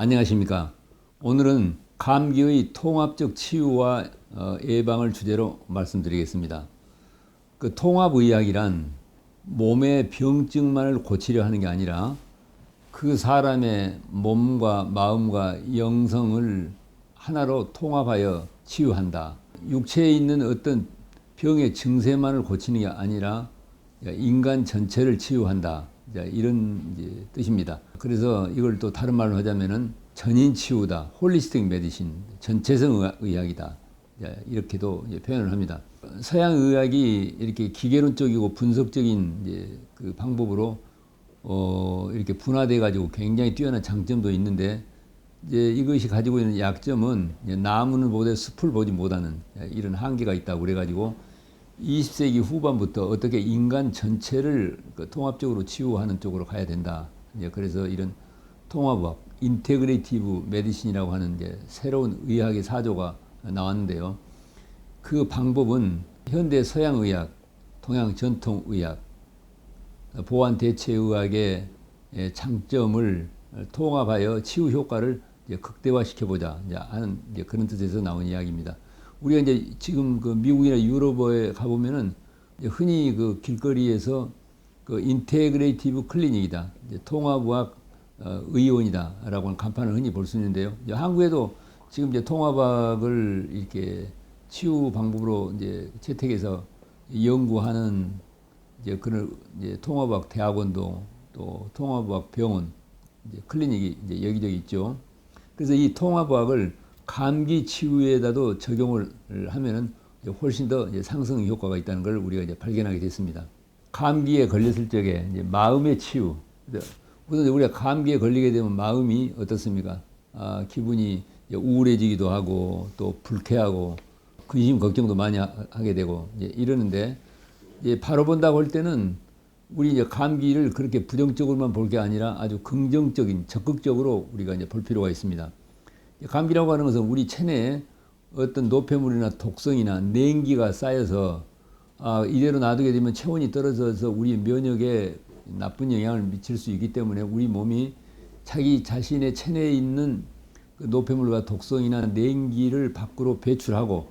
안녕하십니까. 오늘은 감기의 통합적 치유와 예방을 주제로 말씀드리겠습니다. 그 통합의학이란 몸의 병증만을 고치려 하는 게 아니라 그 사람의 몸과 마음과 영성을 하나로 통합하여 치유한다. 육체에 있는 어떤 병의 증세만을 고치는 게 아니라 인간 전체를 치유한다. 이런 뜻입니다. 그래서 이걸 또 다른 말로 하자면은 전인 치유다, 홀리스틱 메디신, 전체성 의학이다. 이렇게도 표현을 합니다. 서양 의학이 이렇게 기계론적이고 분석적인 그 방법으로 이렇게 분화돼 가지고 굉장히 뛰어난 장점도 있는데 이것이 가지고 있는 약점은 나무는 보되 숲을 보지 못하는 이런 한계가 있다고 그래가지고 20세기 후반부터 어떻게 인간 전체를 통합적으로 치유하는 쪽으로 가야 된다. 그래서 이런 통합학, 인테그레이티브 메디신이라고 하는 새로운 의학의 사조가 나왔는데요. 그 방법은 현대 서양의학, 동양 전통의학, 보완 대체의학의 장점을 통합하여 치유 효과를 극대화시켜보자 하는 그런 뜻에서 나온 이야기입니다. 우리가 이제 지금 그 미국이나 유럽에 가보면은 흔히 그 길거리에서 그 인테그레이티브 클리닉이다, 통합의학 의원이다라고 하는 간판을 흔히 볼 수 있는데요. 한국에도 지금 통합학을 이렇게 치유 방법으로 채택해서 연구하는 그런 통합학 대학원도 또 통합학 병원 클리닉이 여기저기 있죠. 그래서 이 통합학을 감기 치유에다도 적용을 하면은 훨씬 더 상승 효과가 있다는 걸 우리가 발견하게 됐습니다. 감기에 걸렸을 적에 마음의 치유. 우선 우리가 감기에 걸리게 되면 마음이 어떻습니까? 기분이 우울해지기도 하고 또 불쾌하고 근심 걱정도 많이 하게 되고 이러는데 바로 본다고 할 때는 우리 감기를 그렇게 부정적으로만 볼 게 아니라 아주 긍정적인 적극적으로 우리가 볼 필요가 있습니다. 감기라고 하는 것은 우리 체내에 어떤 노폐물이나 독성이나 냉기가 쌓여서 이대로 놔두게 되면 체온이 떨어져서 우리 면역에 나쁜 영향을 미칠 수 있기 때문에 우리 몸이 자기 자신의 체내에 있는 그 노폐물과 독성이나 냉기를 밖으로 배출하고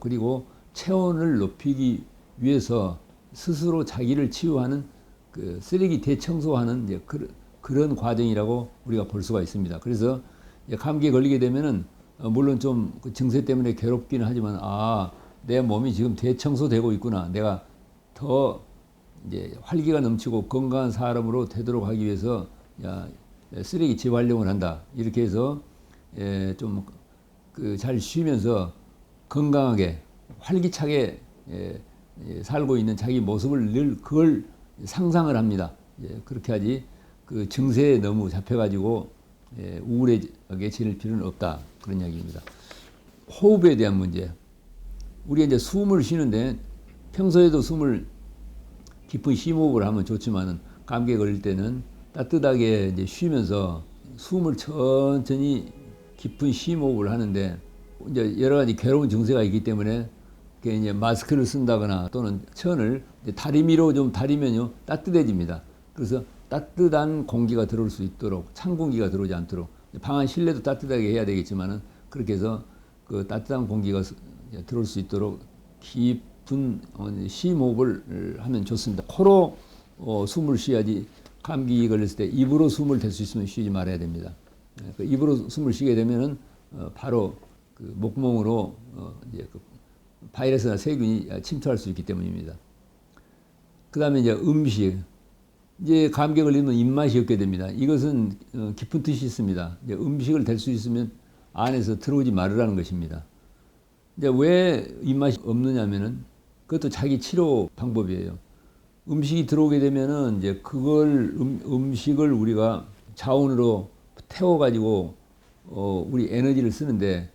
그리고 체온을 높이기 위해서 스스로 자기를 치유하는 그 쓰레기 대청소하는 그런 과정이라고 우리가 볼 수가 있습니다. 그래서 감기에 걸리게 되면은 물론 좀 그 증세 때문에 괴롭기는 하지만 내 몸이 지금 대청소되고 있구나. 내가 더 활기가 넘치고 건강한 사람으로 되도록 하기 위해서 쓰레기 재활용을 한다. 이렇게 해서 좀 그 잘 쉬면서 건강하게 활기차게 살고 있는 자기 모습을 늘 그걸 상상을 합니다. 그렇게 하지 그 증세에 너무 잡혀가지고 우울하게 지낼 필요는 없다. 그런 이야기입니다. 호흡에 대한 문제. 우리가 숨을 쉬는데 평소에도 숨을 깊은 심호흡을 하면 좋지만은 감기에 걸릴 때는 따뜻하게 쉬면서 숨을 천천히 깊은 심호흡을 하는데 여러 가지 괴로운 증세가 있기 때문에 마스크를 쓴다거나 또는 천을 다리미로 좀 다리면요 따뜻해집니다. 그래서 따뜻한 공기가 들어올 수 있도록 찬 공기가 들어오지 않도록 방 안 실내도 따뜻하게 해야 되겠지만은 그렇게 해서 그 따뜻한 공기가 들어올 수 있도록 깊은 심호흡을 하면 좋습니다. 코로 숨을 쉬어야지 감기 걸렸을 때 입으로 숨을 댈 수 있으면 쉬지 말아야 됩니다. 그 입으로 숨을 쉬게 되면은 바로 그 목몽으로 그 바이러스나 세균이 침투할 수 있기 때문입니다. 그 다음에 음식. 감기에 걸리면 입맛이 없게 됩니다. 이것은 깊은 뜻이 있습니다. 음식을 댈 수 있으면 안에서 들어오지 말으라는 것입니다. 왜 입맛이 없느냐면은 그것도 자기 치료 방법이에요. 음식이 들어오게 되면은 그걸 음식을 우리가 자원으로 태워가지고 우리 에너지를 쓰는데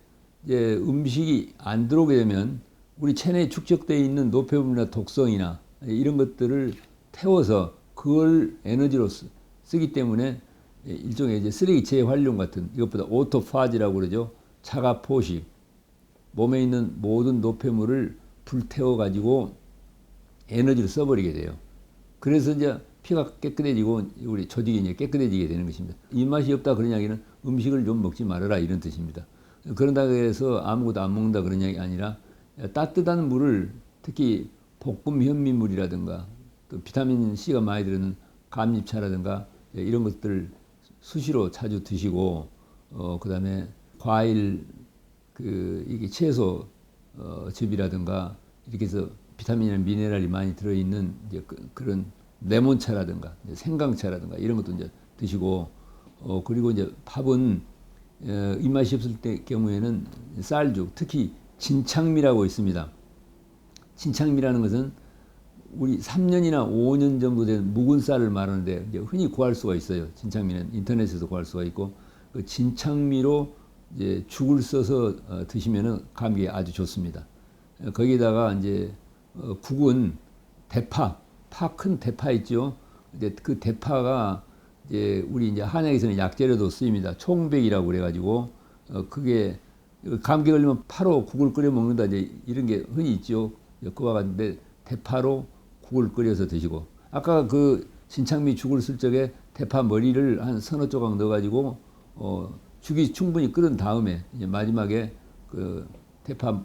음식이 안 들어오게 되면 우리 체내에 축적되어 있는 노폐물이나 독성이나 이런 것들을 태워서 그걸 에너지로 쓰기 때문에 일종의 쓰레기 재활용 같은 이것보다 오토파지라고 그러죠. 자가 포식. 몸에 있는 모든 노폐물을 불태워 가지고 에너지를 써버리게 돼요. 그래서 피가 깨끗해지고 우리 조직이 깨끗해지게 되는 것입니다. 입맛이 없다 그런 이야기는 음식을 좀 먹지 말아라 이런 뜻입니다. 그런다고 해서 아무것도 안 먹는다 그런 얘기 아니라 따뜻한 물을 특히 볶음 현미물이라든가 또 비타민 C가 많이 들어있는 감잎차라든가 이런 것들 수시로 자주 드시고 그다음에 과일 이게 채소 즙이라든가 이렇게 해서 비타민이나 미네랄이 많이 들어있는 이제 그런 레몬차라든가 생강차라든가 이런 것도 이제 드시고 그리고 이제 밥은 입맛이 없을 때 경우에는 쌀죽 특히 진창미라고 있습니다. 진창미라는 것은 우리 3년이나 5년 정도 된 묵은 쌀을 말하는데 이제 흔히 구할 수가 있어요. 진창미는 인터넷에서 구할 수가 있고 그 진창미로 이제 죽을 써서 드시면은 감기에 아주 좋습니다. 거기다가 이제 국은 대파, 큰 대파 있죠. 이제 그 대파가 이제 우리 이제 한약에서는 약재로도 쓰입니다. 총백이라고 그래가지고 그게 감기 걸리면 파로 국을 끓여 먹는다 이제 이런 게 흔히 있죠. 그와 같은데 대파로 국을 끓여서 드시고 아까 그 진창미 죽을 쓸 적에 대파 머리를 한 서너 조각 넣어가지고 죽이 충분히 끓은 다음에 이제 마지막에 그 대파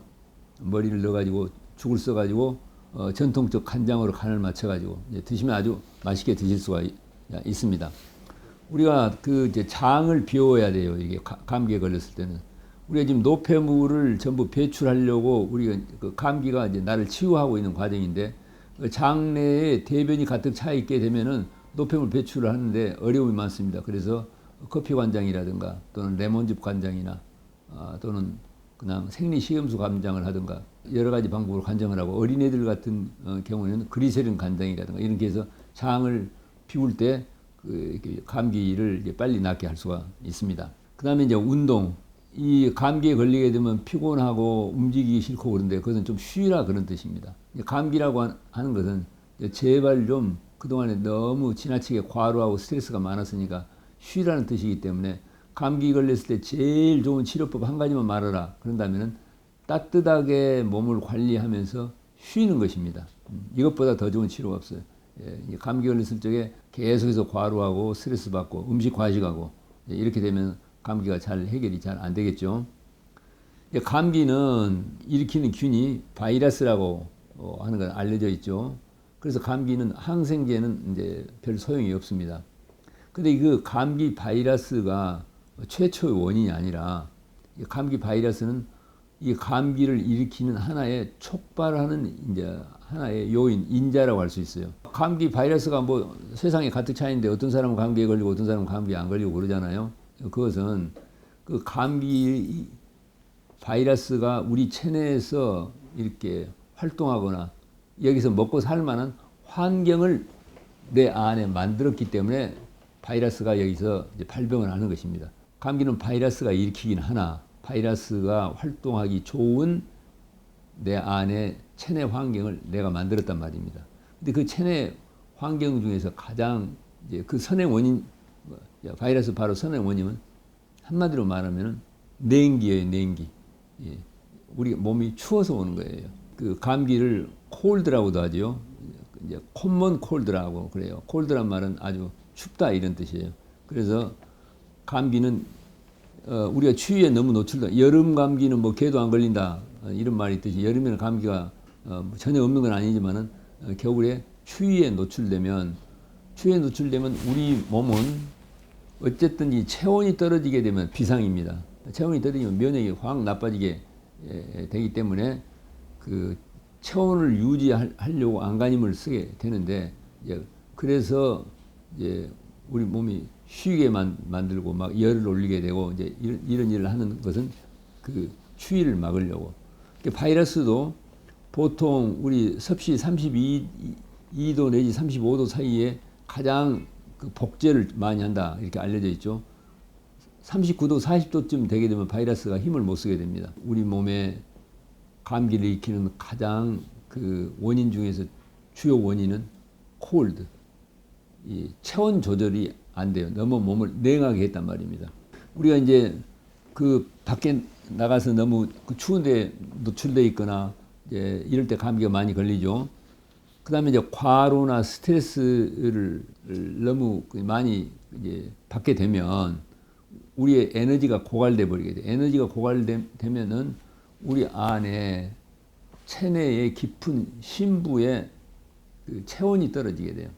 머리를 넣어가지고 죽을 써가지고 전통적 간장으로 간을 맞춰가지고 이제 드시면 아주 맛있게 드실 수가 있습니다. 우리가 그 이제 장을 비워야 돼요. 이게 감기에 걸렸을 때는 우리가 지금 노폐물을 전부 배출하려고 우리가 그 감기가 이제 나를 치유하고 있는 과정인데 장 내에 대변이 가득 차 있게 되면은 노폐물 배출을 하는데 어려움이 많습니다. 그래서 커피 관장이라든가 또는 레몬즙 관장이나 또는 그냥 생리식염수 관장을 하든가 여러 가지 방법으로 관장을 하고 어린애들 같은 경우에는 그리세린 관장이라든가 이렇게 해서 장을 비울 때 그 감기를 이제 빨리 낫게 할 수가 있습니다. 그 다음에 이제 운동. 이 감기에 걸리게 되면 피곤하고 움직이기 싫고 그런데 그것은 좀 쉬라 그런 뜻입니다. 감기라고 하는 것은 제발 좀 그동안에 너무 지나치게 과로하고 스트레스가 많았으니까 쉬라는 뜻이기 때문에 감기 걸렸을 때 제일 좋은 치료법 한 가지만 말하라. 그런다면은 따뜻하게 몸을 관리하면서 쉬는 것입니다. 이것보다 더 좋은 치료가 없어요. 감기 걸렸을 적에 계속해서 과로하고 스트레스 받고 음식 과식하고 이렇게 되면 감기가 잘 해결이 잘 안 되겠죠. 감기는 일으키는 균이 바이러스라고 하는 건 알려져 있죠. 그래서 감기는 항생제는 이제 별 소용이 없습니다. 근데 그 감기 바이러스가 최초의 원인이 아니라 감기 바이러스는 이 감기를 일으키는 하나의 촉발하는 이제 하나의 요인, 인자라고 할 수 있어요. 감기 바이러스가 뭐 세상에 가득 차 있는데 어떤 사람은 감기에 걸리고 어떤 사람은 감기에 안 걸리고 그러잖아요. 그것은 그 감기 바이러스가 우리 체내에서 이렇게 활동하거나 여기서 먹고 살 만한 환경을 내 안에 만들었기 때문에 바이러스가 여기서 이제 발병을 하는 것입니다. 감기는 바이러스가 일으키긴 하나 바이러스가 활동하기 좋은 내 안에 체내 환경을 내가 만들었단 말입니다. 근데 그 체내 환경 중에서 가장 이제 그 선행 원인 바이러스 바로 선행 원인은 한마디로 말하면 냉기예요, 냉기. 예. 우리 몸이 추워서 오는 거예요. 그 감기를 콜드라고도 하죠. 이제 콤먼 콜드라고 그래요. 콜드란 말은 아주 춥다 이런 뜻이에요. 그래서 감기는 우리가 추위에 너무 노출돼. 여름 감기는 뭐 개도 안 걸린다 이런 말이 있듯이 여름에는 감기가 전혀 없는 건 아니지만은 겨울에 추위에 노출되면 우리 몸은 어쨌든 이 체온이 떨어지게 되면 비상입니다. 체온이 떨어지면 면역이 확 나빠지게 되기 때문에 그 체온을 유지하려고 안간힘을 쓰게 되는데 그래서 이제 우리 몸이 쉬게 만들고 막 열을 올리게 되고 이제 이런 일을 하는 것은 그 추위를 막으려고. 바이러스도 보통 우리 섭씨 32도 내지 35도 사이에 가장 그 복제를 많이 한다 이렇게 알려져 있죠. 39도 40도쯤 되게 되면 바이러스가 힘을 못 쓰게 됩니다. 우리 몸에 감기를 일으키는 가장 그 원인 중에서 주요 원인은 콜드. 이 체온 조절이 안 돼요. 너무 몸을 냉하게 했단 말입니다. 우리가 이제 그 밖에 나가서 너무 그 추운데 노출돼 있거나 이제 이럴 때 감기가 많이 걸리죠. 그다음에 이제 과로나 스트레스를 너무 많이 이제 받게 되면 우리의 에너지가 고갈돼 버리게 돼. 에너지가 고갈되면은 우리 안에 체내의 깊은 심부에 그 체온이 떨어지게 돼요.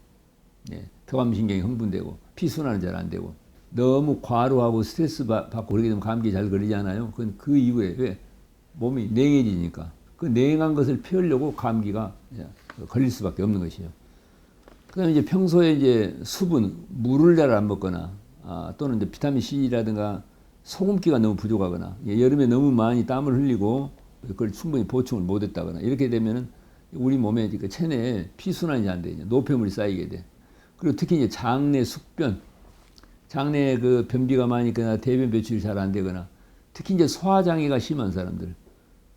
예, 교감신경이 흥분되고 피순환은 잘 안 되고 너무 과로하고 스트레스 받고 그러게 되면 감기 잘 걸리잖아요. 그건 그 이후에 왜 몸이 냉해지니까 그 냉한 것을 피우려고 감기가 걸릴 수밖에 없는 것이에요. 그다음에 이제 평소에 이제 수분, 물을 잘 안 먹거나 또는 이제 비타민 C라든가 소금기가 너무 부족하거나 여름에 너무 많이 땀을 흘리고 그걸 충분히 보충을 못했다거나 이렇게 되면은 우리 몸에 그 체내에 피순환이 안 돼. 노폐물이 쌓이게 돼. 그리고 특히 이제 장내 숙변, 장내에 그 변비가 많이 있거나 대변 배출이 잘 안 되거나 특히 이제 소화장애가 심한 사람들,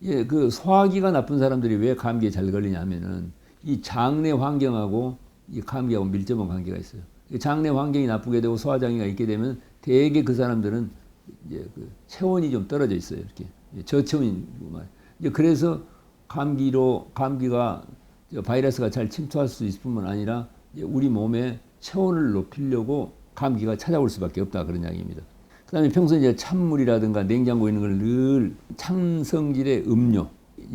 예, 그 소화기가 나쁜 사람들이 왜 감기에 잘 걸리냐면은 이 장내 환경하고 이 감기하고 밀접한 관계가 있어요. 장내 환경이 나쁘게 되고 소화장애가 있게 되면 대개 그 사람들은 이제 그 체온이 좀 떨어져 있어요. 이렇게 저체온이고 말. 이제 그래서 감기가 바이러스가 잘 침투할 수 있을 뿐만 아니라 우리 몸의 체온을 높이려고 감기가 찾아올 수밖에 없다 그런 이야기입니다. 그다음에 평소에 이제 찬물이라든가 냉장고에 있는 걸 늘 창성질의 음료,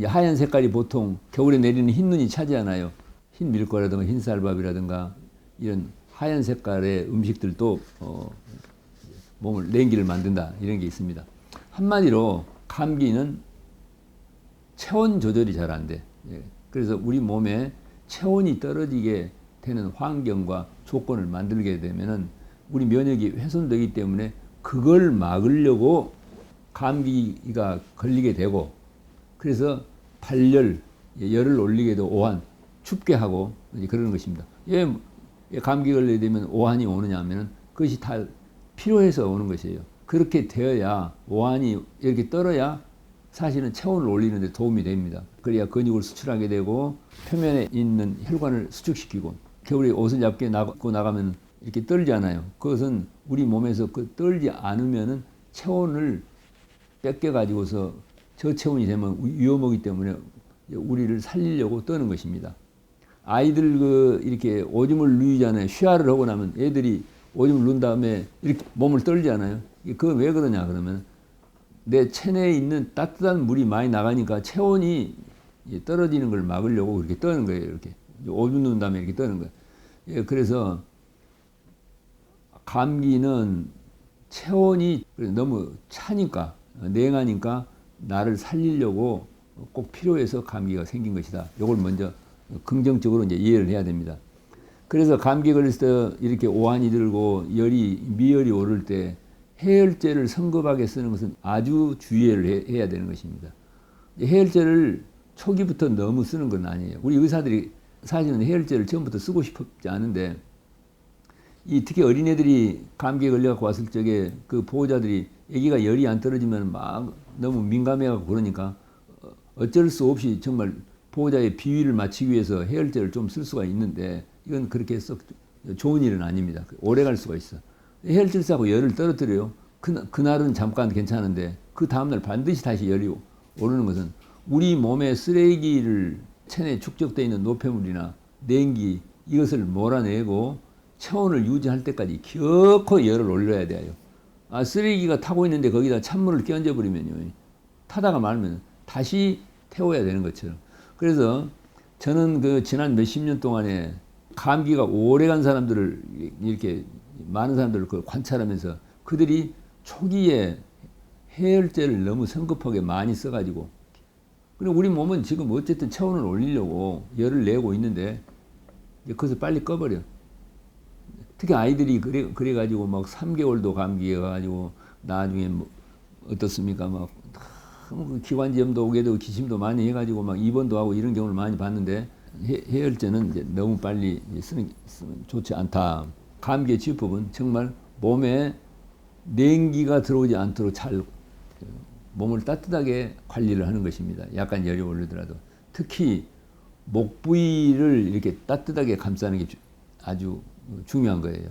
하얀 색깔이 보통 겨울에 내리는 흰 눈이 차지하나요? 흰 밀가루라든가 흰 쌀밥이라든가 이런 하얀 색깔의 음식들도 몸을 냉기를 만든다 이런 게 있습니다. 한마디로 감기는 체온 조절이 잘 안 돼. 그래서 우리 몸에 체온이 떨어지게 되는 환경과 조건을 만들게 되면은 우리 면역이 훼손되기 때문에 그걸 막으려고 감기가 걸리게 되고 그래서 발열, 열을 올리게 되고 오한, 춥게 하고 그러는 것입니다. 왜 감기 걸리게 되면 오한이 오느냐 하면은 그것이 다 필요해서 오는 것이에요. 그렇게 되어야 오한이 이렇게 떨어야 사실은 체온을 올리는 데 도움이 됩니다. 그래야 근육을 수축하게 되고 표면에 있는 혈관을 수축시키고 겨울에 옷을 얇게 입고 나가면 이렇게 떨지 않아요. 그것은 우리 몸에서 그 떨지 않으면은 체온을 뺏겨 가지고서 저체온이 되면 위험하기 때문에 우리를 살리려고 떠는 것입니다. 아이들 이렇게 오줌을 누이잖아요. 쉬하를 하고 나면 애들이 오줌을 누운 다음에 이렇게 몸을 떨지 않아요. 그건 왜 그러냐 그러면 내 체내에 있는 따뜻한 물이 많이 나가니까 체온이 떨어지는 걸 막으려고 그렇게 떠는 거예요. 이렇게 오줌 누운 다음에 이렇게 떠는 거예요. 예, 그래서 감기는 체온이 너무 차니까 냉하니까 나를 살리려고 꼭 필요해서 감기가 생긴 것이다. 이걸 먼저 긍정적으로 이제 이해를 해야 됩니다. 그래서 감기 걸렸을 때 이렇게 오한이 들고 미열이 오를 때 해열제를 성급하게 쓰는 것은 아주 주의를 해야 되는 것입니다. 해열제를 초기부터 너무 쓰는 건 아니에요. 우리 의사들이 사실은 해열제를 처음부터 쓰고 싶지 않은데 특히 어린애들이 감기에 걸려갖고 왔을 적에 그 보호자들이 아기가 열이 안 떨어지면 막 너무 민감해갖고 그러니까 어쩔 수 없이 정말 보호자의 비위를 맞추기 위해서 해열제를 좀 쓸 수가 있는데 이건 그렇게 썩 좋은 일은 아닙니다. 오래 갈 수가 있어. 해열제를 쓰고 열을 떨어뜨려요. 그날은 잠깐 괜찮은데 그 다음날 반드시 다시 열이 오르는 것은 우리 몸의 쓰레기를 체내에 축적되어 있는 노폐물이나 냉기 이것을 몰아내고 체온을 유지할 때까지 기어코 열을 올려야 돼요. 쓰레기가 타고 있는데 거기다 찬물을 끼얹어 버리면요. 타다가 말면 다시 태워야 되는 것처럼. 그래서 저는 그 지난 몇십 년 동안에 감기가 오래간 사람들을 이렇게 많은 사람들을 관찰하면서 그들이 초기에 해열제를 너무 성급하게 많이 써가지고 그리고 우리 몸은 지금 어쨌든 체온을 올리려고 열을 내고 있는데 그것을 빨리 꺼버려. 특히 아이들이 그래가지고 막 3개월도 감기여가지고 나중에 뭐 어떻습니까? 막 기관지염도 오게 되고 기침도 많이 해가지고 막 입원도 하고 이런 경우를 많이 봤는데 해열제는 이제 너무 빨리 쓰면 좋지 않다. 감기의 치유법은 정말 몸에 냉기가 들어오지 않도록 잘 몸을 따뜻하게 관리를 하는 것입니다. 약간 열이 오르더라도 특히 목 부위를 이렇게 따뜻하게 감싸는 게 아주 중요한 거예요.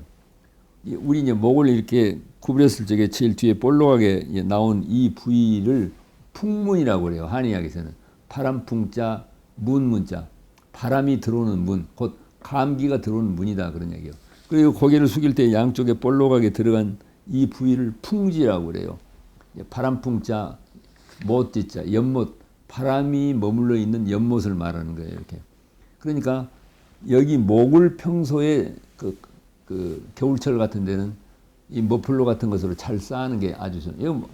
우리 이제 목을 이렇게 구부렸을 적에 제일 뒤에 볼록하게 나온 이 부위를 풍문이라고 그래요. 한의학에서는 파람풍자, 문문자, 바람이 들어오는 문, 곧 감기가 들어오는 문이다 그런 얘기예요. 그리고 고개를 숙일 때 양쪽에 볼록하게 들어간 이 부위를 풍지라고 그래요. 바람풍자, 못지자, 연못, 바람이 머물러 있는 연못을 말하는 거예요. 이렇게. 그러니까 여기 목을 평소에 그 겨울철 같은 데는 이 머플러 같은 것으로 잘 쌓는 게 아주 좋아요.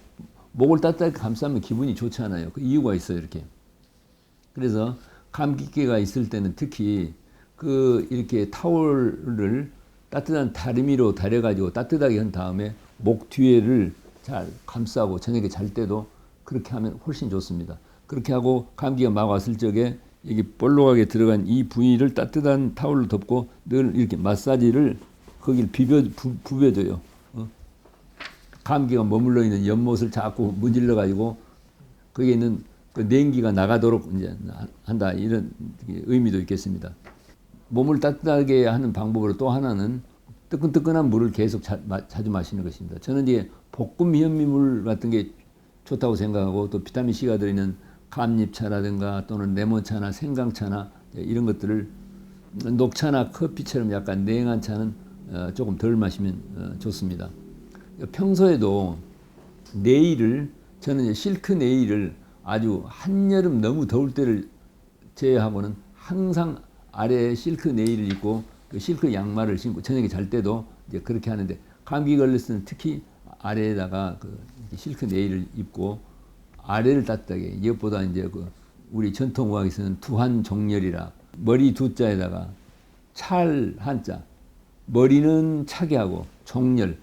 목을 따뜻하게 감싸면 기분이 좋잖아요. 그 이유가 있어요. 이렇게. 그래서 감기기가 있을 때는 특히 이렇게 타월을 따뜻한 다리미로 다려가지고 따뜻하게 한 다음에 목 뒤에를 잘 감싸고 저녁에 잘 때도 그렇게 하면 훨씬 좋습니다. 그렇게 하고 감기가 막 왔을 적에 여기 볼록하게 들어간 이 부위를 따뜻한 타월로 덮고 늘 이렇게 마사지를 거기를 부벼줘요. 감기가 머물러 있는 연못을 자꾸 문질러 가지고 거기에 있는 그 냉기가 나가도록 이제 한다, 이런 의미도 있겠습니다. 몸을 따뜻하게 하는 방법으로 또 하나는 뜨끈뜨끈한 물을 계속 자주 마시는 것입니다. 저는 이제 볶음 현미물 같은 게 좋다고 생각하고, 또 비타민 C가 들어있는 감잎차라든가 또는 레몬차나 생강차나 이런 것들을, 녹차나 커피처럼 약간 냉한 차는 조금 덜 마시면 좋습니다. 평소에도 네일을, 저는 실크 네일을 아주 한여름 너무 더울 때를 제외하고는 항상 아래에 실크 네일을 입고 그 실크 양말을 신고 저녁에 잘 때도 이제 그렇게 하는데, 감기 걸렸을 때는 특히 아래에다가 그 실크 네일을 입고 아래를 따뜻하게, 이것보다 이제 우리 전통의학에서는 두한종렬이라, 머리 두자에다가 찰 한자, 머리는 차게 하고 종렬,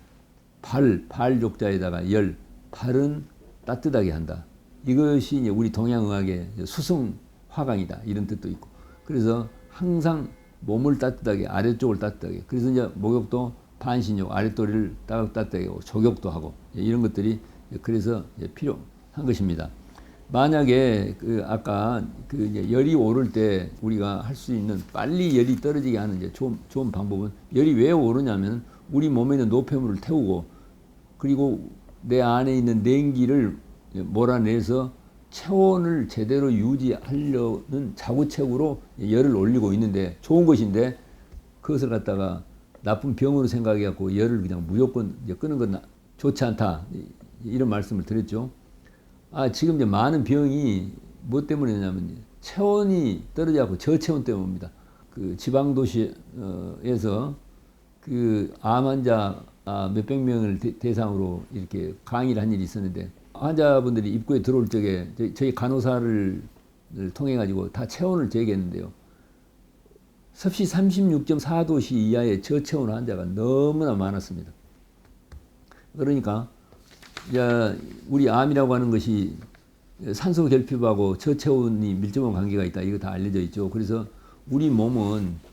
발족자에다가 열, 발은 따뜻하게 한다. 이것이 이제 우리 동양의학의 수승 화강이다, 이런 뜻도 있고. 그래서 항상 몸을 따뜻하게, 아래쪽을 따뜻하게. 그래서 이제 목욕도 반신욕, 아랫도리를 따뜻하게 하고 족욕도 하고, 이런 것들이 그래서 필요한 것입니다. 만약에 아까 이제 열이 오를 때 우리가 할 수 있는, 빨리 열이 떨어지게 하는 이제 좋은 방법은, 열이 왜 오르냐면 우리 몸에 있는 노폐물을 태우고, 그리고 내 안에 있는 냉기를 몰아내서 체온을 제대로 유지하려는 자구책으로 열을 올리고 있는데, 좋은 것인데 그것을 갖다가 나쁜 병으로 생각해 갖고 열을 그냥 무조건 이제 끄는 건 좋지 않다, 이런 말씀을 드렸죠. 지금 이제 많은 병이 뭐 때문이냐면 체온이 떨어져갖고 저체온 때문입니다. 그 지방 도시에서 그 암 환자 몇백 명을 대상으로 이렇게 강의를 한 일이 있었는데, 환자분들이 입구에 들어올 적에 저희 간호사를 통해 가지고 다 체온을 재겠는데요. 섭씨 36.4도씨 이하의 저체온 환자가 너무나 많았습니다. 그러니까 우리 암이라고 하는 것이 산소 결핍하고 저체온이 밀접한 관계가 있다, 이거 다 알려져 있죠. 그래서 우리 몸은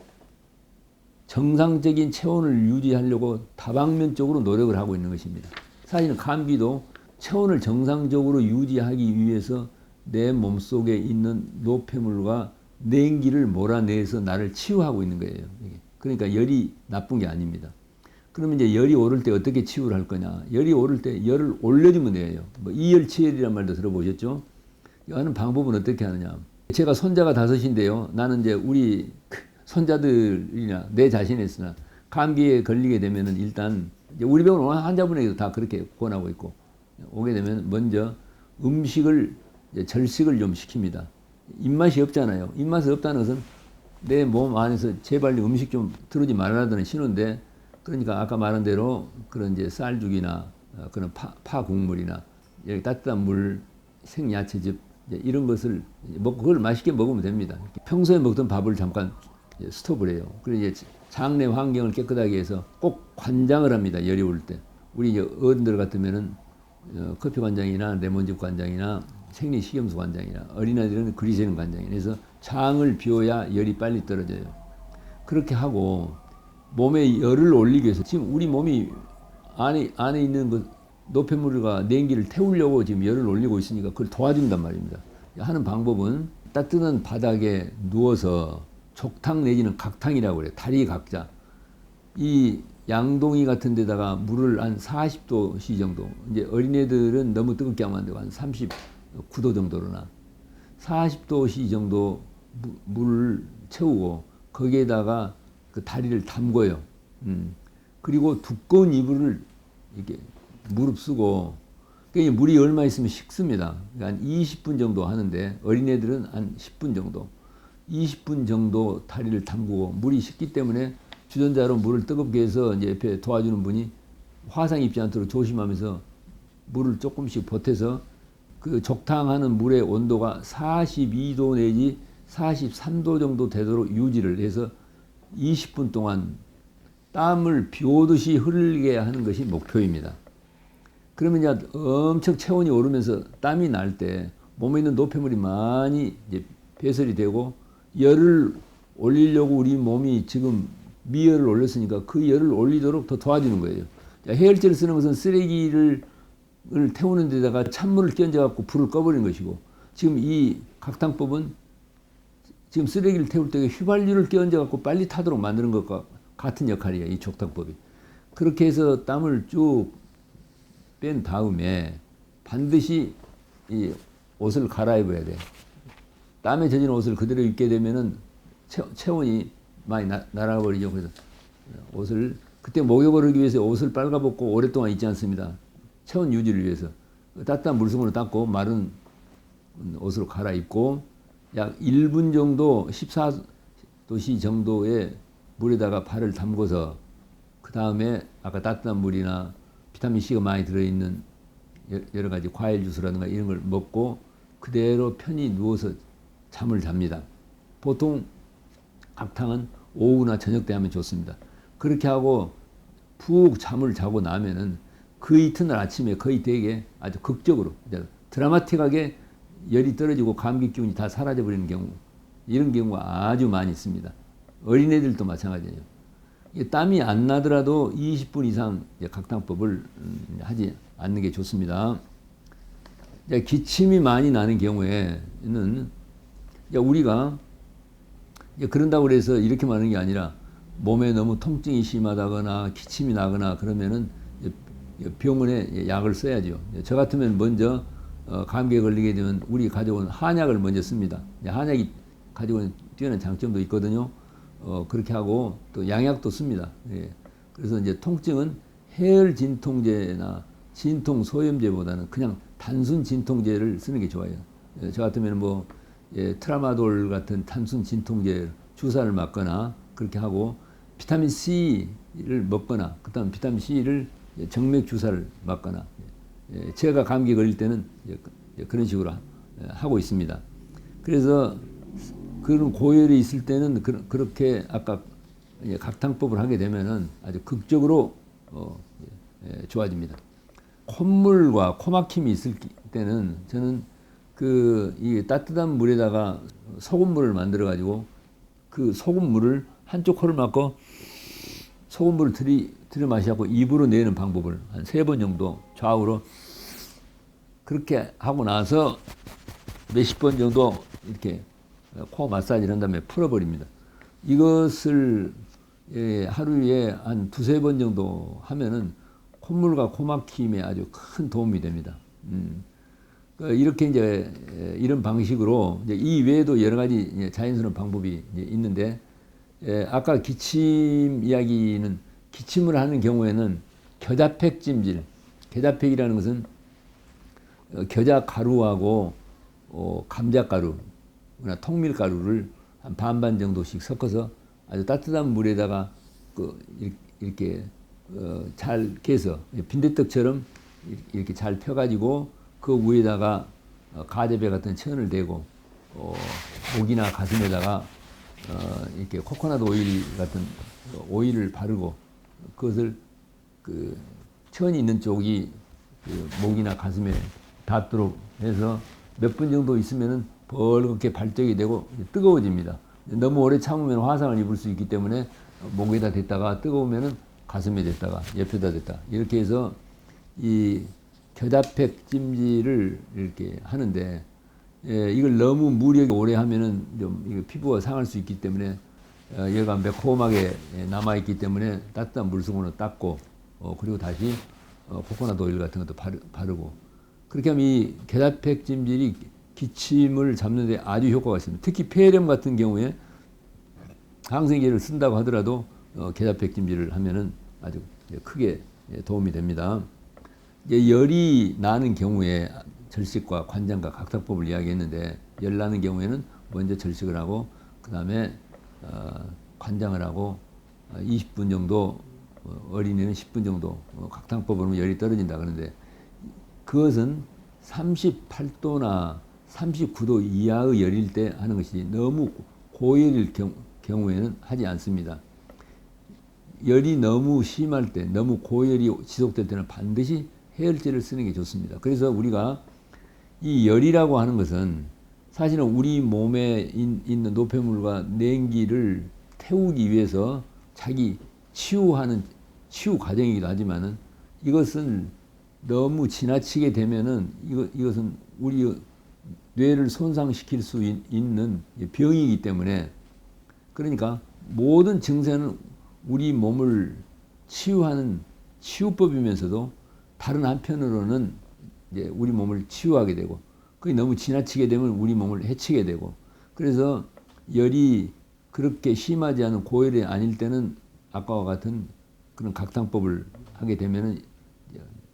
정상적인 체온을 유지하려고 다방면적으로 노력을 하고 있는 것입니다. 사실은 감기도 체온을 정상적으로 유지하기 위해서 내 몸속에 있는 노폐물과 냉기를 몰아내서 나를 치유하고 있는 거예요. 그러니까 열이 나쁜 게 아닙니다. 그러면 이제 열이 오를 때 어떻게 치유를 할 거냐? 열이 오를 때 열을 올려주면 돼요. 이열치열이란 말도 들어보셨죠? 하는 방법은 어떻게 하느냐? 제가 손자가 5인데요. 나는 이제 우리 손자들이나 내 자신에서나 감기에 걸리게 되면은 일단 우리 병원 오는 환자분에게도 다 그렇게 권하고 있고, 오게 되면 먼저 음식을, 절식을 좀 시킵니다. 입맛이 없잖아요. 입맛이 없다는 것은 내 몸 안에서 제발 음식 좀 들어오지 말라는 신호인데, 그러니까 아까 말한 대로 그런 이제 쌀죽이나 그런 파 국물이나 따뜻한 물, 생야채즙 이런 것을 그걸 맛있게 먹으면 됩니다. 평소에 먹던 밥을 잠깐 스톱을 해요. 그리고 이제 장내 환경을 깨끗하게 해서 꼭 관장을 합니다. 열이 올 때. 우리 어른들 같으면은 커피 관장이나 레몬즙 관장이나 생리식염수 관장이나, 어린아이들은 그리세린 관장이나 해서 장을 비워야 열이 빨리 떨어져요. 그렇게 하고 몸에 열을 올리기 위해서, 지금 우리 몸이 안에 있는 그 노폐물과 냉기를 태우려고 지금 열을 올리고 있으니까 그걸 도와준단 말입니다. 하는 방법은 따뜻한 바닥에 누워서 족탕 내지는 각탕이라고 그래요. 다리 각자. 이 양동이 같은 데다가 물을 한 40도씨 정도, 이제 어린애들은 너무 뜨겁게 하면 안 되고 한 39도 정도로나 40도씨 정도 물을 채우고 거기에다가 그 다리를 담궈요. 그리고 두꺼운 이불을 이렇게 무릅쓰고 그러니까 물이 얼마 있으면 식습니다. 그러니까 한 20분 정도 하는데 어린애들은 한 10분 정도 20분 정도 다리를 담그고 물이 식기 때문에 주전자로 물을 뜨겁게 해서 이제 옆에 도와주는 분이 화상 입지 않도록 조심하면서 물을 조금씩 보태서 그 적당하는 물의 온도가 42도 내지 43도 정도 되도록 유지를 해서 20분 동안 땀을 비 오듯이 흐르게 하는 것이 목표입니다. 그러면 이제 엄청 체온이 오르면서 땀이 날 때 몸에 있는 노폐물이 많이 이제 배설이 되고 열을 올리려고 우리 몸이 지금 미열을 올렸으니까 그 열을 올리도록 더 도와주는 거예요. 해열제를 쓰는 것은 쓰레기를 태우는 데다가 찬물을 끼얹어 갖고 불을 꺼버리는 것이고 지금 이 각탕법은 지금 쓰레기를 태울 때 휘발유를 끼얹어 갖고 빨리 타도록 만드는 것과 같은 역할이에요. 이 족탕법이. 그렇게 해서 땀을 쭉 뺀 다음에 반드시 이 옷을 갈아입어야 돼. 땀에 젖은 옷을 그대로 입게 되면은 체온이 많이 날아버리죠. 그래서 옷을 그때 목욕을 하기 위해서 옷을 빨가벗고 오랫동안 있지 않습니다. 체온 유지를 위해서 따뜻한 물성으로 닦고 마른 옷으로 갈아입고 약 1분 정도 14도씨 정도의 물에다가 발을 담궈서 그 다음에 아까 따뜻한 물이나 비타민 C가 많이 들어있는 여러 가지 과일 주스라든가 이런 걸 먹고 그대로 편히 누워서 잠을 잡니다. 보통 각탕은 오후나 저녁 때 하면 좋습니다. 그렇게 하고 푹 잠을 자고 나면은 그 이튿날 아침에 거의 대개 아주 극적으로 드라마틱하게 열이 떨어지고 감기 기운이 다 사라져 버리는 경우 이런 경우가 아주 많이 있습니다. 어린애들도 마찬가지예요. 땀이 안 나더라도 20분 이상 각탕법을 하지 않는 게 좋습니다. 기침이 많이 나는 경우에는 우리가 그런다고 해서 이렇게 말하는 게 아니라 몸에 너무 통증이 심하다거나 기침이 나거나 그러면은 병원에 약을 써야죠. 저 같으면 먼저 감기에 걸리게 되면 우리 가져온 한약을 먼저 씁니다. 한약이 가지고 있는 뛰어난 장점도 있거든요. 그렇게 하고 또 양약도 씁니다. 예. 그래서 이제 통증은 해열 진통제나 진통 소염제보다는 그냥 단순 진통제를 쓰는 게 좋아요. 저 같으면 뭐 트라마돌 같은 단순 진통제 주사를 맞거나 그렇게 하고 비타민 C를 먹거나 그다음 비타민 C를 정맥 주사를 맞거나 제가 감기 걸릴 때는 그런 식으로 하고 있습니다. 그래서 그런 고열이 있을 때는 그렇게 아까 각탕법을 하게 되면은 아주 극적으로 좋아집니다. 콧물과 코막힘이 있을 때는 저는 이 따뜻한 물에다가 소금물을 만들어 가지고 그 소금물을 한쪽 코를 막고 소금물을 들여 마시고 입으로 내는 방법을 한 3번 정도 좌우로 그렇게 하고 나서 몇십 번 정도 이렇게 코 마사지를 한 다음에 풀어버립니다. 이것을 하루에 한 2-3번 정도 하면은 콧물과 코막힘에 아주 큰 도움이 됩니다. 이렇게 이제 이런 방식으로 이제 이 외에도 여러 가지 자연스러운 방법이 있는데 아까 기침 이야기는 기침을 하는 경우에는 겨자팩 찜질, 겨자팩이라는 것은 겨자 가루하고 감자가루 통밀가루를 한 반반 정도씩 섞어서 아주 따뜻한 물에다가 이렇게 잘 깨서 빈대떡처럼 이렇게 잘 펴가지고 그 위에다가 가재배 같은 천을 대고 목이나 가슴에다가 이렇게 코코넛 오일 같은 오일을 바르고 그것을 그 천이 있는 쪽이 목이나 가슴에 닿도록 해서 몇 분 정도 있으면은 벌겋게 발적이 되고 뜨거워집니다. 너무 오래 참으면 화상을 입을 수 있기 때문에 목에다 댔다가 뜨거우면은 가슴에 댔다가 옆에다 댔다 이렇게 해서 이 겨자팩 찜질을 이렇게 하는데 이걸 너무 무리하게 오래 하면은 좀 이거 피부가 상할 수 있기 때문에 얘가 매콤하게 남아 있기 때문에 따뜻한 물수건으로 닦고 그리고 다시 코코넛 오일 같은 것도 바르고 그렇게 하면 이 겨자팩 찜질이 기침을 잡는 데 아주 효과가 있습니다. 특히 폐렴 같은 경우에 항생제를 쓴다고 하더라도 겨자팩 찜질을 하면은 아주 크게 도움이 됩니다. 이제 열이 나는 경우에 절식과 관장과 각탁법을 이야기했는데, 열 나는 경우에는 먼저 절식을 하고 그 다음에 관장을 하고 20분 정도, 어린이는 10분 정도 각탕법으로 열이 떨어진다 그러는데, 그것은 38도나 39도 이하의 열일 때 하는 것이지 너무 고열일 경우에는 하지 않습니다. 열이 너무 심할 때, 너무 고열이 지속될 때는 반드시 해열제를 쓰는 게 좋습니다. 그래서 우리가 이 열이라고 하는 것은 사실은 우리 몸에 있는 노폐물과 냉기를 태우기 위해서 자기 치유하는 치유 과정이기도 하지만은, 이것은 너무 지나치게 되면은 이것은 우리 뇌를 손상시킬 수 있는 병이기 때문에, 그러니까 모든 증세는 우리 몸을 치유하는 치유법이면서도 다른 한편으로는 이제 우리 몸을 치유하게 되고, 그게 너무 지나치게 되면 우리 몸을 해치게 되고, 그래서 열이 그렇게 심하지 않은 고열이 아닐 때는 아까와 같은 그런 각탕법을 하게 되면은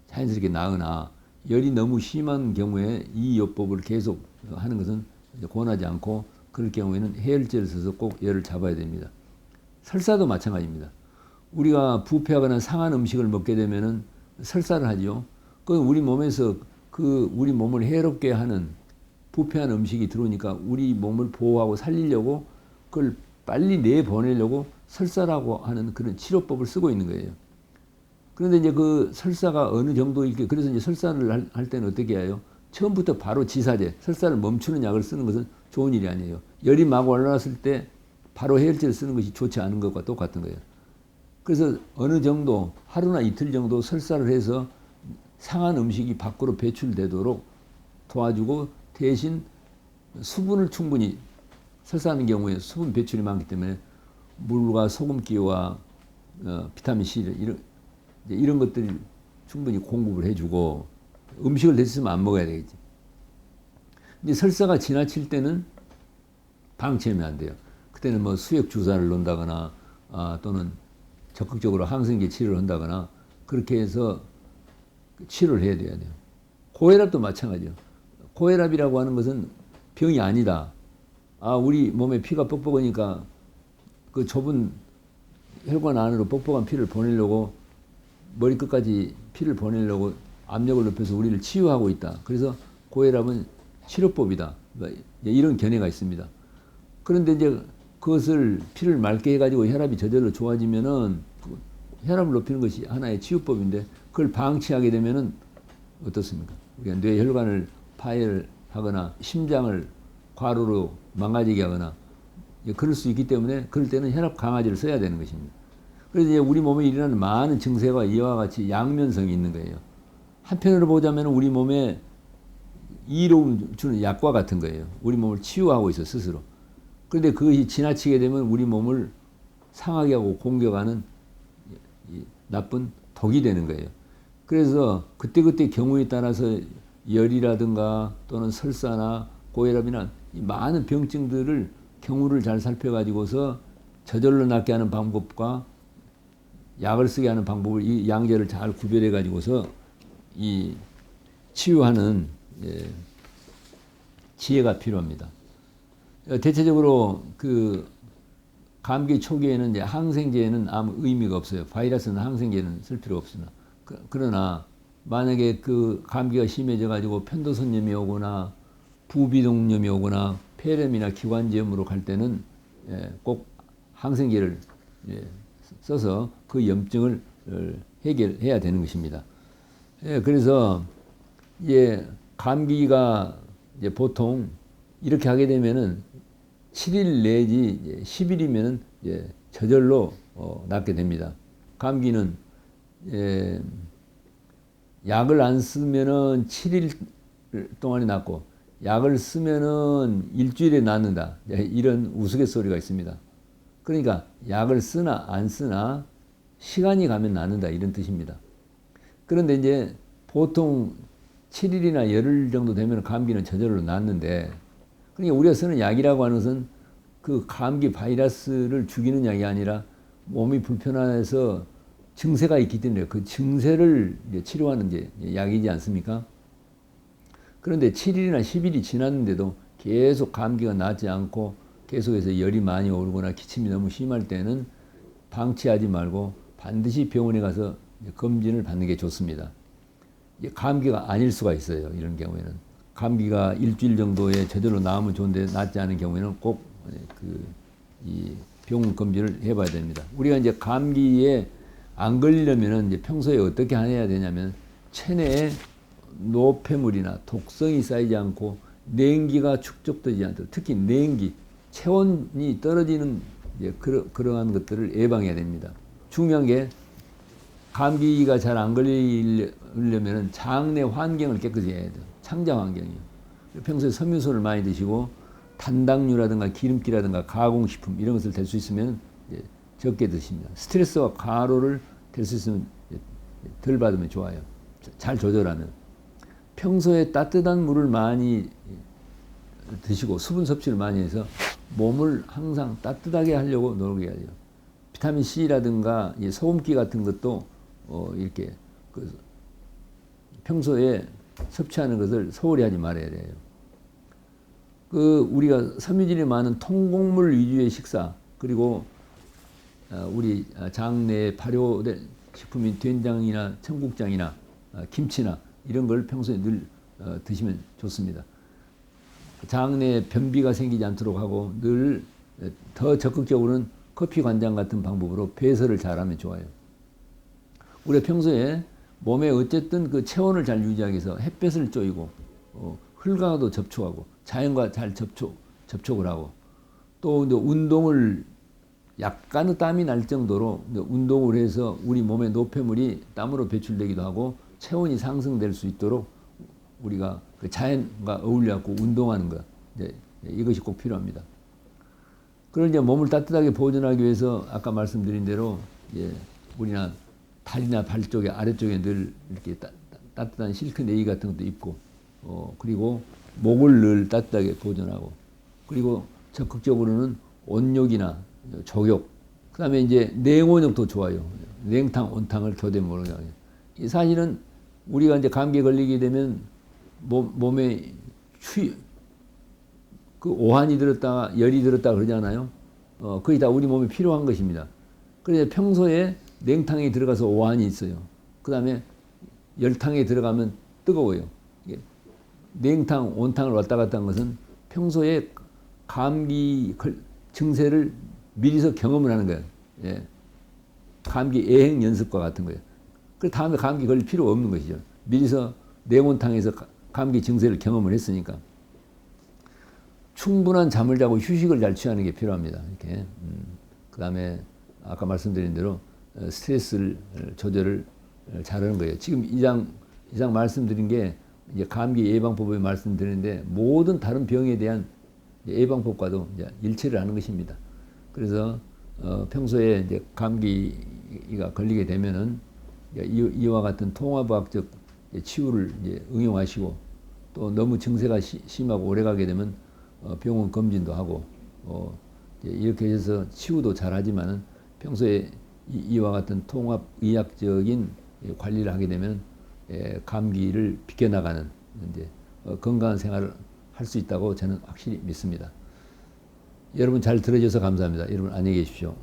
자연스럽게 나으나, 열이 너무 심한 경우에 이 요법을 계속 하는 것은 권하지 않고, 그럴 경우에는 해열제를 써서 꼭 열을 잡아야 됩니다. 설사도 마찬가지입니다. 우리가 부패하거나 상한 음식을 먹게 되면은 설사를 하죠. 그 우리 몸에서 그 우리 몸을 해롭게 하는 부패한 음식이 들어오니까 우리 몸을 보호하고 살리려고 그걸 빨리 내보내려고 설사라고 하는 그런 치료법을 쓰고 있는 거예요. 그런데 이제 그 설사가 어느 정도일게, 그래서 이제 설사를 할 때는 어떻게 해요? 처음부터 바로 지사제, 설사를 멈추는 약을 쓰는 것은 좋은 일이 아니에요. 열이 막 올라왔을 때 바로 해열제를 쓰는 것이 좋지 않은 것과 똑같은 거예요. 그래서 어느 정도, 하루나 이틀 정도 설사를 해서 상한 음식이 밖으로 배출되도록 도와주고, 대신 수분을 충분히, 설사하는 경우에 수분 배출이 많기 때문에 물과 소금기와 비타민C 이런 것들을 충분히 공급을 해주고, 음식을 됐으면 안 먹어야 되겠지. 이제 설사가 지나칠 때는 방치하면 안 돼요. 그때는 뭐 수액 주사를 놓는다거나 또는 적극적으로 항생제 치료를 한다거나 그렇게 해서 치료를 해야 돼요. 고혈압도 마찬가지예요. 고혈압이라고 하는 것은 병이 아니다. 우리 몸에 피가 뻑뻑하니까 그 좁은 혈관 안으로 뻑뻑한 피를 보내려고, 머리끝까지 피를 보내려고 압력을 높여서 우리를 치유하고 있다. 그래서 고혈압은 치료법이다. 이런 견해가 있습니다. 그런데 이제 그것을 피를 맑게 해가지고 혈압이 저절로 좋아지면은 혈압을 높이는 것이 하나의 치유법인데, 그걸 방치하게 되면은 어떻습니까? 우리가 뇌혈관을 파열하거나 심장을 과로로 망가지게 하거나 그럴 수 있기 때문에, 그럴 때는 혈압 강화제를 써야 되는 것입니다. 그래서 이제 우리 몸에 일어나는 많은 증세가 이와 같이 양면성이 있는 거예요. 한편으로 보자면 우리 몸에 이로움 주는 약과 같은 거예요. 우리 몸을 치유하고 있어 스스로. 그런데 그것이 지나치게 되면 우리 몸을 상하게 하고 공격하는 나쁜 독이 되는 거예요. 그래서 그때그때 경우에 따라서 열이라든가 또는 설사나 고혈압이나 많은 병증들을 경우를 잘 살펴가지고서 저절로 낫게 하는 방법과 약을 쓰게 하는 방법을, 이 양제를 잘 구별해 가지고서 이 치유하는 지혜가 필요합니다. 대체적으로 그 감기 초기에는 이제 항생제는 아무 의미가 없어요. 바이러스는 항생제는 쓸 필요 없으나, 그러나 만약에 그 감기가 심해져 가지고 편도선염이 오거나 부비동염이 오거나 폐렴이나 기관지염으로 갈 때는 꼭 항생제를 써서 그 염증을 해결해야 되는 것입니다. 그래서 감기가 이제 보통 이렇게 하게 되면은 7일 내지 10일이면은 저절로 낫게 됩니다. 감기는 약을 안 쓰면은 7일 동안에 낫고, 약을 쓰면은 일주일에 낫는다. 이런 우스갯소리가 있습니다. 그러니까 약을 쓰나 안 쓰나 시간이 가면 낫는다, 이런 뜻입니다. 그런데 이제 보통 7일이나 열흘 정도 되면 감기는 저절로 낫는데, 그러니까 우리가 쓰는 약이라고 하는 것은 그 감기 바이러스를 죽이는 약이 아니라 몸이 불편해서 증세가 있기 때문에 그 증세를 이제 치료하는 게 약이지 않습니까? 그런데 7일이나 10일이 지났는데도 계속 감기가 낫지 않고 계속해서 열이 많이 오르거나 기침이 너무 심할 때는 방치하지 말고 반드시 병원에 가서 검진을 받는 게 좋습니다. 감기가 아닐 수가 있어요. 이런 경우에는. 감기가 일주일 정도에 제대로 나으면 좋은데 낫지 않은 경우에는 꼭 이 병원 검진을 해봐야 됩니다. 우리가 이제 감기에 안 걸리려면은 이제 평소에 어떻게 해야 되냐면 체내에 노폐물이나 독성이 쌓이지 않고 냉기가 축적되지 않도록, 특히 냉기, 체온이 떨어지는 그러한 것들을 예방해야 됩니다. 중요한 게 감기가 잘 안 걸리려면 장내 환경을 깨끗이 해야 돼요. 창자 환경이요. 평소에 섬유소를 많이 드시고 단당류라든가 기름기라든가 가공식품 이런 것을 될 수 있으면 적게 드십니다. 스트레스와 과로를 될 수 있으면 덜 받으면 좋아요. 잘 조절하면. 평소에 따뜻한 물을 많이 드시고 수분 섭취를 많이 해서 몸을 항상 따뜻하게 하려고 노력해야 돼요. 비타민 C라든가 소금기 같은 것도 이렇게 평소에 섭취하는 것을 소홀히 하지 말아야 돼요. 우리가 섬유질이 많은 통곡물 위주의 식사, 그리고 우리 장내에 발효된 식품인 된장이나 청국장이나 김치나 이런 걸 평소에 늘 드시면 좋습니다. 장내에 변비가 생기지 않도록 하고 늘 더 적극적으로는 커피 관장 같은 방법으로 배설을 잘하면 좋아요. 우리가 평소에 몸에 어쨌든 그 체온을 잘 유지하기 위해서 햇볕을 쬐이고 흙과도 접촉하고 자연과 잘 접촉을 하고 또 운동을 약간의 땀이 날 정도로 운동을 해서 우리 몸의 노폐물이 땀으로 배출되기도 하고 체온이 상승될 수 있도록 우리가 그 자연과 어울려갖고 운동하는 것, 이것이 꼭 필요합니다. 그걸 이제 몸을 따뜻하게 보존하기 위해서 아까 말씀드린 대로 우리나 다리나 발 쪽에 아래쪽에 늘 이렇게 따뜻한 실크 네이 같은 것도 입고 그리고 목을 늘 따뜻하게 보존하고 그리고 적극적으로는 온욕이나 족욕, 그 다음에 이제 냉온욕도 좋아요. 냉탕, 온탕을 교대모로 하요. 사실은 우리가 이제 감기에 걸리게 되면 몸에 오한이 들었다, 열이 들었다 그러잖아요. 그게 다 우리 몸에 필요한 것입니다. 그래서 평소에 냉탕에 들어가서 오한이 있어요. 그 다음에 열탕에 들어가면 뜨거워요. 냉탕, 온탕을 왔다 갔다 한 것은 평소에 감기 증세를 미리서 경험을 하는 거예요. 감기 예행 연습과 같은 거예요. 그 다음에 감기 걸릴 필요가 없는 것이죠. 미리서 냉온탕에서 감기 증세를 경험을 했으니까. 충분한 잠을 자고 휴식을 잘 취하는 게 필요합니다. 이렇게. 그 다음에 아까 말씀드린 대로 스트레스를 조절을 잘하는 거예요. 지금 이상 말씀드린 게 이제 감기 예방법을 말씀드리는데 모든 다른 병에 대한 예방법과도 이제 일치를 하는 것입니다. 그래서 평소에 이제 감기가 걸리게 되면은 이와 같은 통합의학적 치유를 이제 응용하시고 또 너무 증세가 심하고 오래가게 되면 병원 검진도 하고 이렇게 해서 치유도 잘하지만은 평소에 이와 같은 통합의학적인 관리를 하게 되면 감기를 비껴나가는 이제 건강한 생활을 할 수 있다고 저는 확실히 믿습니다. 여러분 잘 들어줘서 감사합니다. 여러분 안녕히 계십시오.